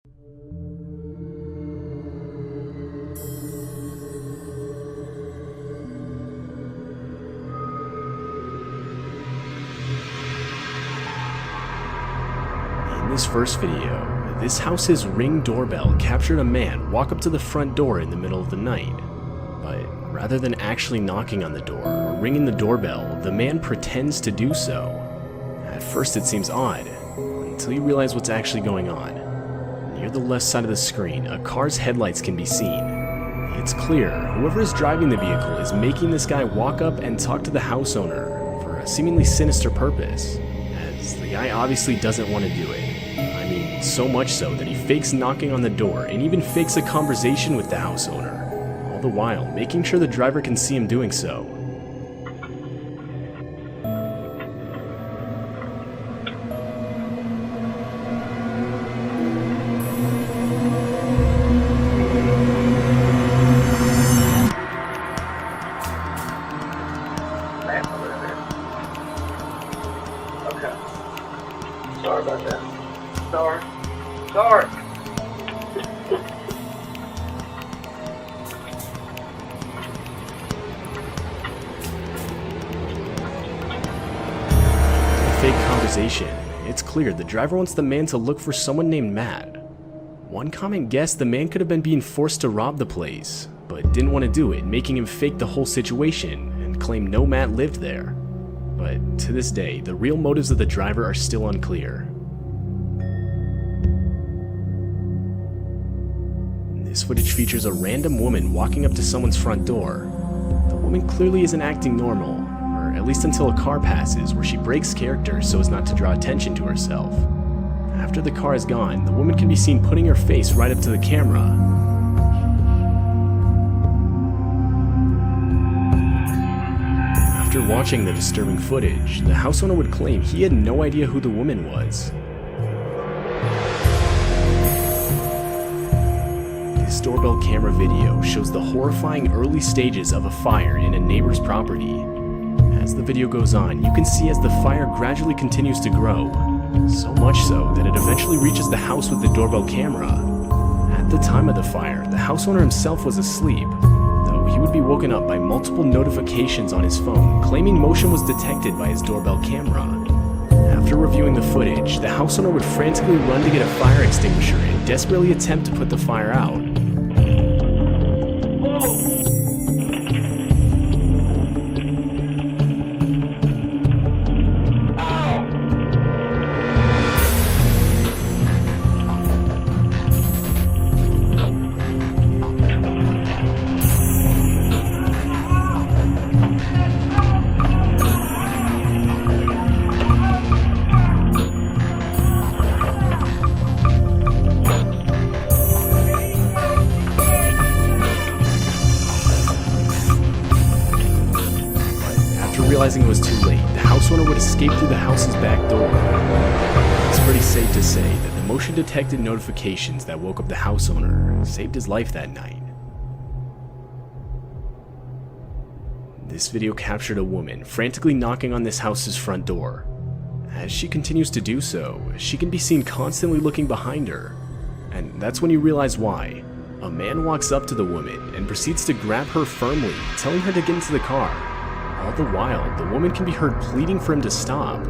In this first video, this house's Ring doorbell captured a man walk up to the front door in the middle of the night. But rather than actually knocking on the door or ringing the doorbell, the man pretends to do so. At first it seems odd, until you realize what's actually going on. Near the left side of the screen, a car's headlights can be seen. It's clear whoever is driving the vehicle is making this guy walk up and talk to the house owner for a seemingly sinister purpose, as the guy obviously doesn't want to do it. I mean, so much so that he fakes knocking on the door and even fakes a conversation with the house owner, all the while making sure the driver can see him doing so. Okay. Sorry about that. Sorry. Fake conversation. It's clear the driver wants the man to look for someone named Matt. One comment guessed the man could have been being forced to rob the place, but didn't want to do it, making him fake the whole situation and claim no Matt lived there. But to this day, the real motives of the driver are still unclear. This footage features a random woman walking up to someone's front door. The woman clearly isn't acting normal, or at least until a car passes where she breaks character so as not to draw attention to herself. After the car is gone, the woman can be seen putting her face right up to the camera. After watching the disturbing footage, the house owner would claim he had no idea who the woman was. This doorbell camera video shows the horrifying early stages of a fire in a neighbor's property. As the video goes on, you can see as the fire gradually continues to grow, so much so that it eventually reaches the house with the doorbell camera. At the time of the fire, the house owner himself was asleep, though he would be woken up by multiple notifications on his phone claiming motion was detected by his doorbell camera. After reviewing the footage, the house owner would frantically run to get a fire extinguisher and desperately attempt to put the fire out. Realizing it was too late, the house owner would escape through the house's back door. It's pretty safe to say that the motion detected notifications that woke up the house owner saved his life that night. This video captured a woman frantically knocking on this house's front door. As she continues to do so, she can be seen constantly looking behind her. And that's when you realize why. A man walks up to the woman and proceeds to grab her firmly, telling her to get into the car. All the while, the woman can be heard pleading for him to stop.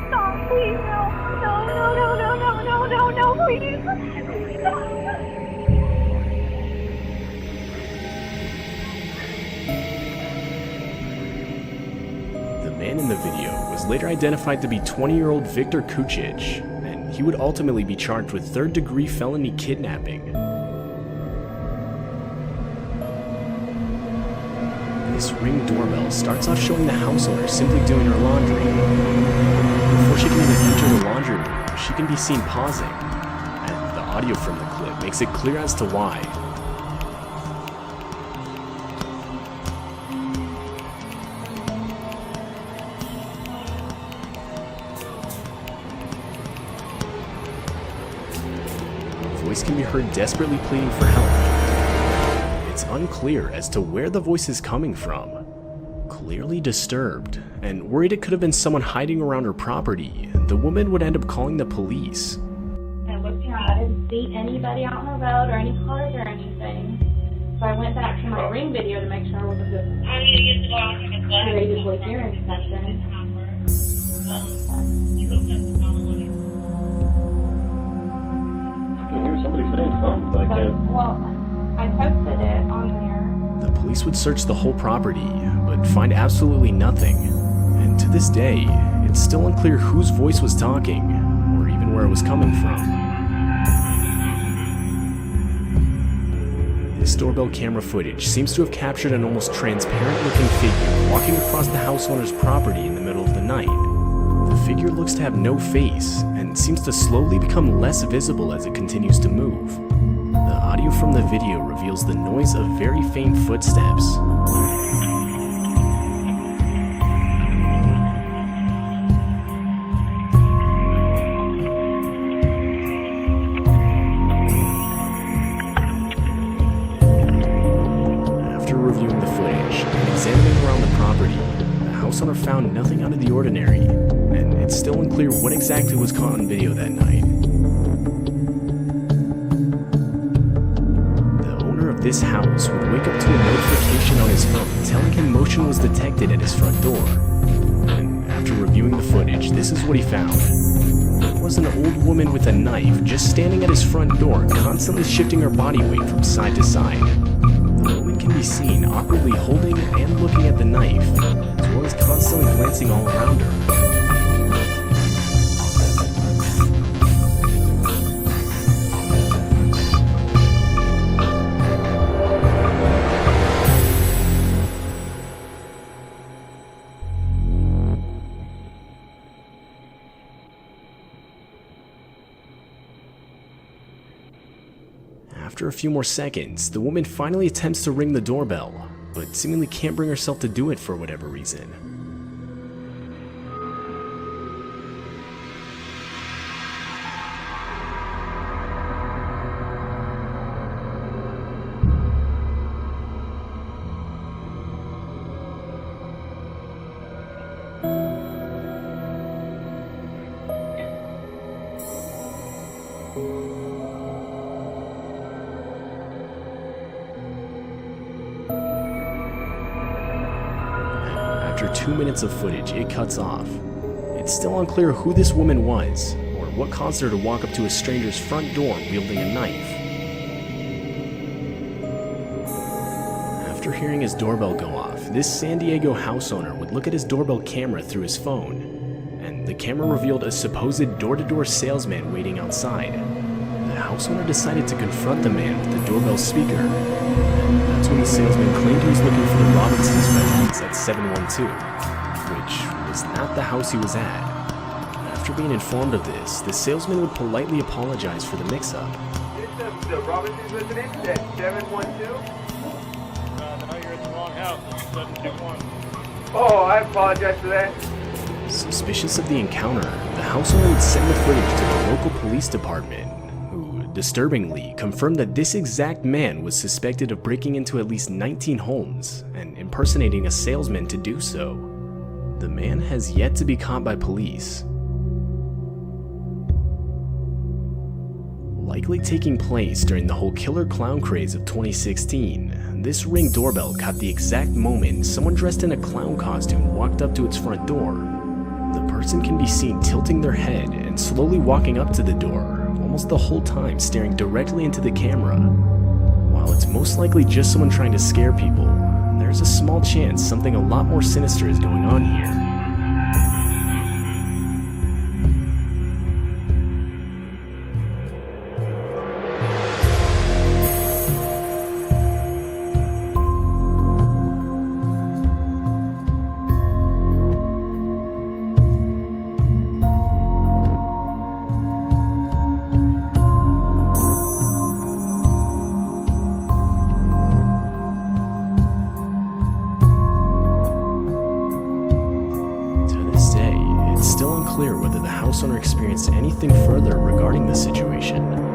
Stop, please, no, please. Stop. The man in the video was later identified to be 20-year-old Victor Kucic, and he would ultimately be charged with third-degree felony kidnapping. This Ring doorbell starts off showing the house owner simply doing her laundry. Before she can even enter the laundry room, she can be seen pausing, and the audio from the clip makes it clear as to why. voice can be heard desperately pleading for help. It's unclear as to where the voice is coming from. Clearly disturbed, and worried it could have been someone hiding around her property, the woman would end up calling the police. I looked around, I didn't see anybody out on the road or any cars or anything. So I went back to my ring video to make sure I wasn't just creatively hearing something. I can hear somebody saying something, but I can't. Well, I posted it on there. The police would search the whole property, but find absolutely nothing. And to this day, it's still unclear whose voice was talking, or even where it was coming from. This doorbell camera footage seems to have captured an almost transparent-looking figure walking across the house owner's property in the middle of the night. The figure looks to have no face, and seems to slowly become less visible as it continues to move. The audio from the video reveals the noise of very faint footsteps. After reviewing the footage and examining around the property, the house owner found nothing out of the ordinary, and it's still unclear what exactly was caught on video that night. The owner of this house would wake up to a notification on his phone telling him motion was detected at his front door. And after reviewing the footage, this is what he found. It was an old woman with a knife just standing at his front door, constantly shifting her body weight from side to side. The woman can be seen awkwardly holding and looking at the knife, as well as constantly glancing all around her. After a few more seconds, the woman finally attempts to ring the doorbell, but seemingly can't bring herself to do it for whatever reason. After 2 minutes of footage, it cuts off. It's still unclear who this woman was, or what caused her to walk up to a stranger's front door wielding a knife. After hearing his doorbell go off, this San Diego house owner would look at his doorbell camera through his phone, and the camera revealed a supposed door-to-door salesman waiting outside. The house owner decided to confront the man with the doorbell speaker. That's when the salesman claimed he was looking for the Robinsons' residence at 712, which was not the house he was at. After being informed of this, the salesman would politely apologize for the mix-up. Is this the Robinson's residence at 712? No, you're at the wrong house. It's 721. Oh, I apologize for that. Suspicious of the encounter, the house owner would send the footage to the local police department, who, disturbingly, confirmed that this exact man was suspected of breaking into at least 19 homes and impersonating a salesman to do so. The man has yet to be caught by police. Likely taking place during the whole killer clown craze of 2016, this Ring doorbell caught the exact moment someone dressed in a clown costume walked up to its front door. The person can be seen tilting their head and slowly walking up to the door, almost the whole time staring directly into the camera. While it's most likely just someone trying to scare people, there's a small chance something a lot more sinister is going on here. It's still unclear whether the house owner experienced anything further regarding the situation.